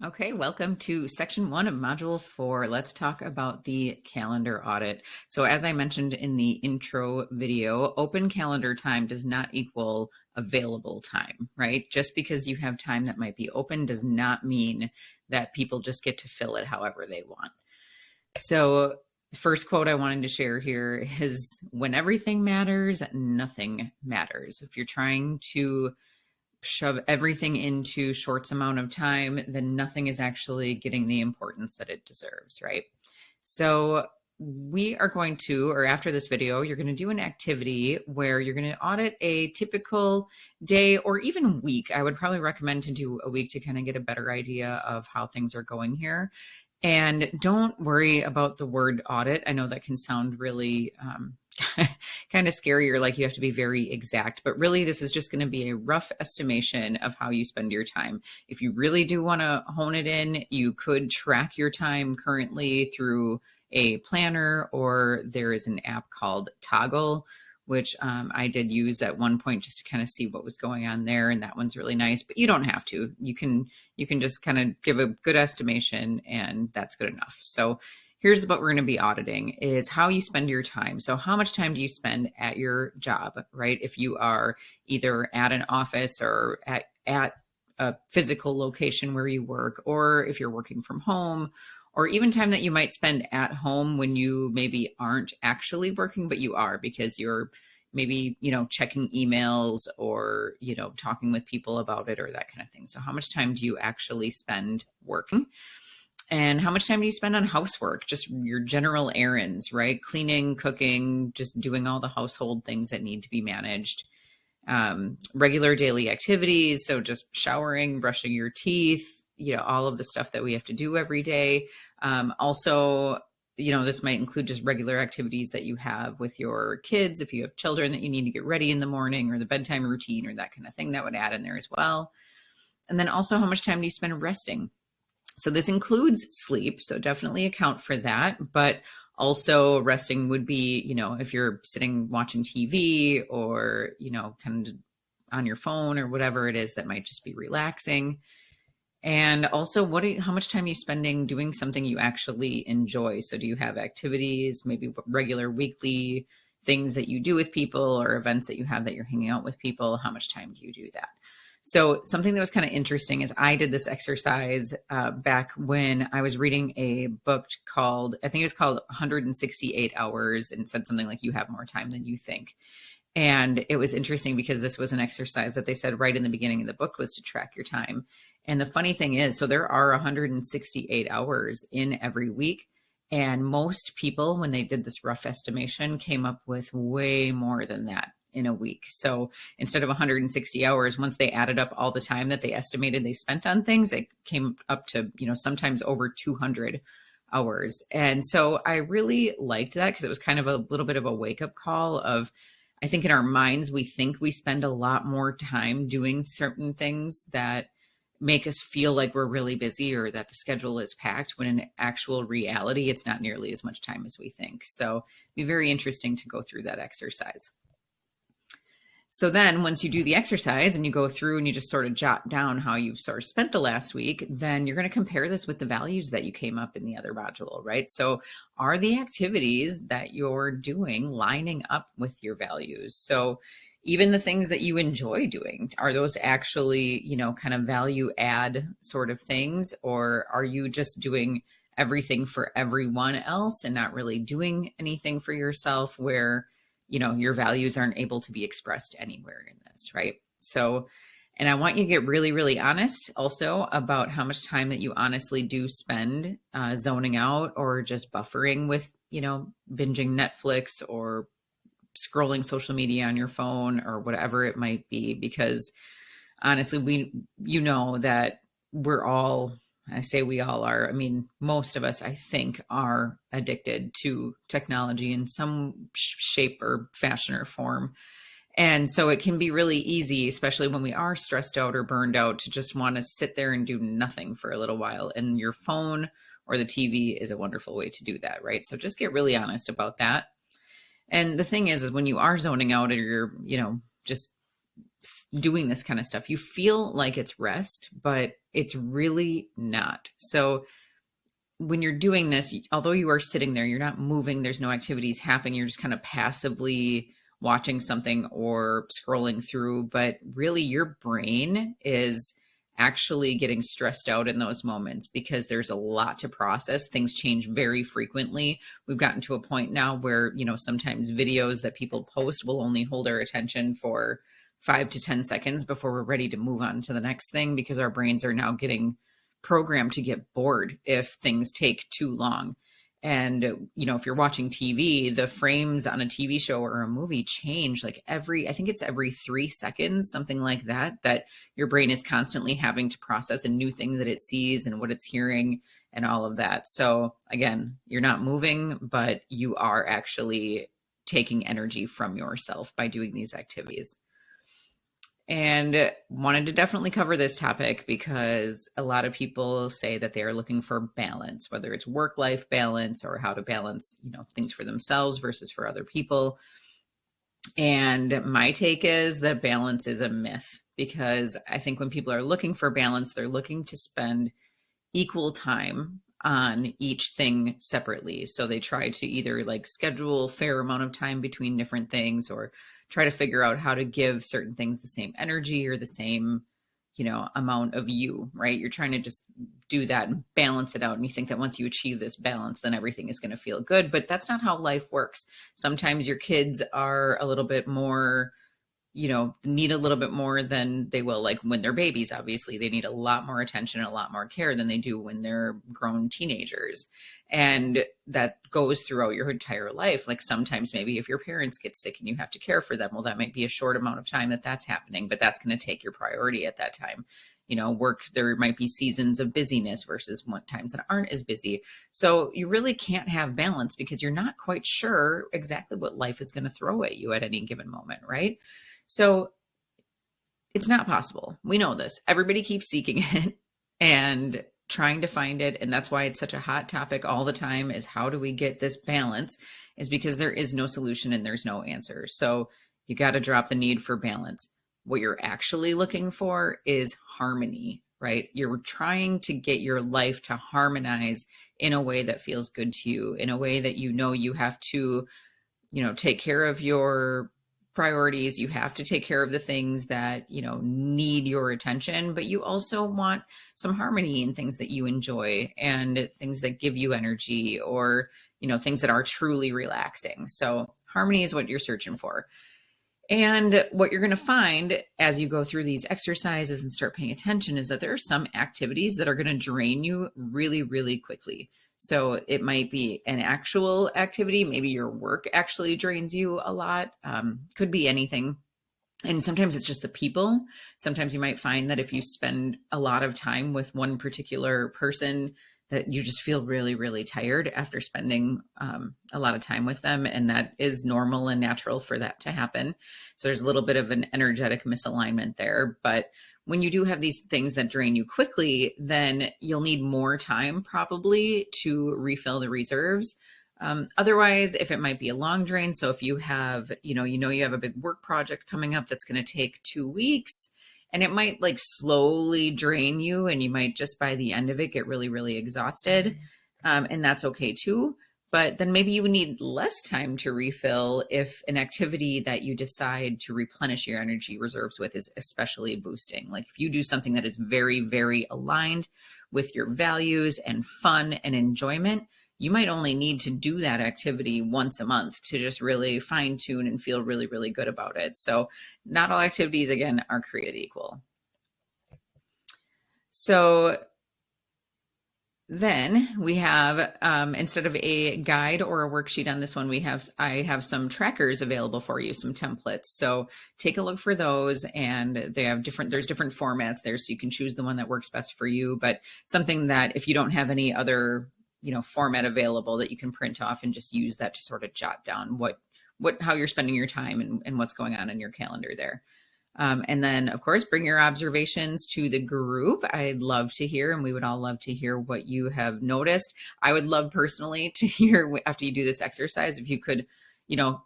Okay, welcome to section 1 of module 4. Let's talk about the calendar audit. So as I mentioned in the intro video, open calendar time does not equal available time, right? Just because you have time that might be open does not mean that people just get to fill it however they want. So the first quote I wanted to share here is, when everything matters, nothing matters. If you're trying to shove everything into short amount of time, then nothing is actually getting the importance that it deserves, right? So we are going to, or after this video, you're going to do an activity where you're going to audit a typical day or even week. I would probably recommend to do a week to kind of get a better idea of how things are going here. And don't worry about the word audit. I know that can sound really kind of scary, or like you have to be very exact, but really this is just going to be a rough estimation of how you spend your time. If you really do want to hone it in, you could track your time currently through a planner, or there is an app called Toggle, which I did use at one point just to kind of see what was going on there. And that one's really nice, but you don't have to. You can just kind of give a good estimation, and that's good enough. So here's what we're going to be auditing is how you spend your time. So how much time do you spend at your job, right? If you are either at an office or at a physical location where you work, or if you're working from home, or even time that you might spend at home when you maybe aren't actually working, but you are because you're maybe, checking emails or, talking with people about it or that kind of thing. So how much time do you actually spend working? And how much time do you spend on housework? Just your general errands, right? Cleaning, cooking, just doing all the household things that need to be managed. Regular daily activities. So just showering, brushing your teeth, all of the stuff that we have to do every day. Also, this might include just regular activities that you have with your kids. If you have children that you need to get ready in the morning, or the bedtime routine or that kind of thing, that would add in there as well. And then also, how much time do you spend resting? So this includes sleep, so definitely account for that. But also resting would be, if you're sitting watching TV or, kind of on your phone or whatever it is that might just be relaxing. And also, how much time are you spending doing something you actually enjoy? So do you have activities, maybe regular weekly things that you do with people, or events that you have that you're hanging out with people? How much time do you do that? So something that was kind of interesting is I did this exercise back when I was reading a book called, I think it was called 168 Hours, and said something like, you have more time than you think. And it was interesting because this was an exercise that they said right in the beginning of the book was to track your time. And the funny thing is, so there are 168 hours in every week. And most people, when they did this rough estimation, came up with way more than that in a week. So instead of 160 hours, once they added up all the time that they estimated they spent on things, it came up to, sometimes over 200 hours. And so I really liked that because it was kind of a little bit of a wake-up call of, I think in our minds, we think we spend a lot more time doing certain things that make us feel like we're really busy or that the schedule is packed, when in actual reality, it's not nearly as much time as we think. So it'd be very interesting to go through that exercise. So then once you do the exercise and you go through and you just sort of jot down how you've sort of spent the last week, then you're going to compare this with the values that you came up in the other module, right? So are the activities that you're doing lining up with your values? So even the things that you enjoy doing, are those actually, kind of value add sort of things? Or are you just doing everything for everyone else and not really doing anything for yourself, where your values aren't able to be expressed anywhere in this, right? So, and I want you to get really, really honest also about how much time that you honestly do spend zoning out, or just buffering with, binging Netflix or scrolling social media on your phone or whatever it might be. Because honestly, that we're all, I say we all are, I mean, most of us, I think, are addicted to technology in some shape or fashion or form. And so it can be really easy, especially when we are stressed out or burned out, to just want to sit there and do nothing for a little while. And your phone or the TV is a wonderful way to do that, right? So just get really honest about that. And the thing is when you are zoning out, or you're, just doing this kind of stuff, you feel like it's rest, but it's really not. So when you're doing this, although you are sitting there, you're not moving, there's no activities happening, you're just kind of passively watching something or scrolling through, but really your brain is actually getting stressed out in those moments because there's a lot to process. Things change very frequently. We've gotten to a point now where, sometimes videos that people post will only hold our attention for 5 to 10 seconds before we're ready to move on to the next thing, because our brains are now getting programmed to get bored if things take too long. And, if you're watching TV, the frames on a TV show or a movie change like I think it's every 3 seconds, something like that your brain is constantly having to process a new thing that it sees and what it's hearing and all of that. So again, you're not moving, but you are actually taking energy from yourself by doing these activities. And wanted to definitely cover this topic because a lot of people say that they are looking for balance, whether it's work-life balance or how to balance, things for themselves versus for other people. And my take is that balance is a myth, because I think when people are looking for balance, they're looking to spend equal time on each thing separately. So they try to either like schedule a fair amount of time between different things, or try to figure out how to give certain things the same energy or the same, amount of you, right? You're trying to just do that and balance it out. And you think that once you achieve this balance, then everything is going to feel good. But that's not how life works. Sometimes your kids are a little bit more, need a little bit more than they will, like when they're babies. Obviously they need a lot more attention and a lot more care than they do when they're grown teenagers. And that goes throughout your entire life. Like sometimes maybe if your parents get sick and you have to care for them, well, that might be a short amount of time that's happening, but that's going to take your priority at that time. Work, there might be seasons of busyness versus times that aren't as busy. So you really can't have balance because you're not quite sure exactly what life is going to throw at you at any given moment, right? So it's not possible. We know this. Everybody keeps seeking it and trying to find it. And that's why it's such a hot topic all the time, is how do we get this balance, is because there is no solution and there's no answer. So you got to drop the need for balance. What you're actually looking for is harmony, right? You're trying to get your life to harmonize in a way that feels good to you, in a way that you have to, take care of your priorities. You have to take care of the things that, need your attention, but you also want some harmony in things that you enjoy and things that give you energy, or, things that are truly relaxing. So harmony is what you're searching for. And what you're going to find as you go through these exercises and start paying attention is that there are some activities that are going to drain you really, really quickly. So it might be an actual activity. Maybe your work actually drains you a lot. Could be anything. And sometimes it's just the people. Sometimes you might find that if you spend a lot of time with one particular person, that you just feel really, really tired after spending a lot of time with them. And that is normal and natural for that to happen. So there's a little bit of an energetic misalignment there. But when you do have these things that drain you quickly, then you'll need more time probably to refill the reserves. Otherwise, if it might be a long drain, so if you have, you have a big work project coming up that's going to take 2 weeks, and it might like slowly drain you, and you might just by the end of it get really, really exhausted. And that's okay too. But then maybe you would need less time to refill if an activity that you decide to replenish your energy reserves with is especially boosting. Like if you do something that is very, very aligned with your values and fun and enjoyment, you might only need to do that activity once a month to just really fine tune and feel really, really good about it. So not all activities, again, are created equal. So then we have, instead of a guide or a worksheet on this one, I have some trackers available for you, some templates. So take a look for those, and there's different formats there, so you can choose the one that works best for you. But something that if you don't have any other, format available, that you can print off and just use that to sort of jot down how you're spending your time and what's going on in your calendar there. And then, of course, bring your observations to the group. I'd love to hear, and we would all love to hear what you have noticed. I would love personally to hear after you do this exercise, if you could,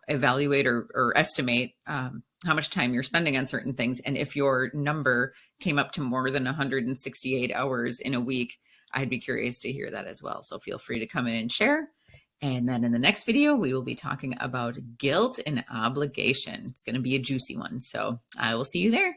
evaluate or estimate how much time you're spending on certain things. And if your number came up to more than 168 hours in a week, I'd be curious to hear that as well. So feel free to come in and share. And then in the next video, we will be talking about guilt and obligation. It's going to be a juicy one. So I will see you there.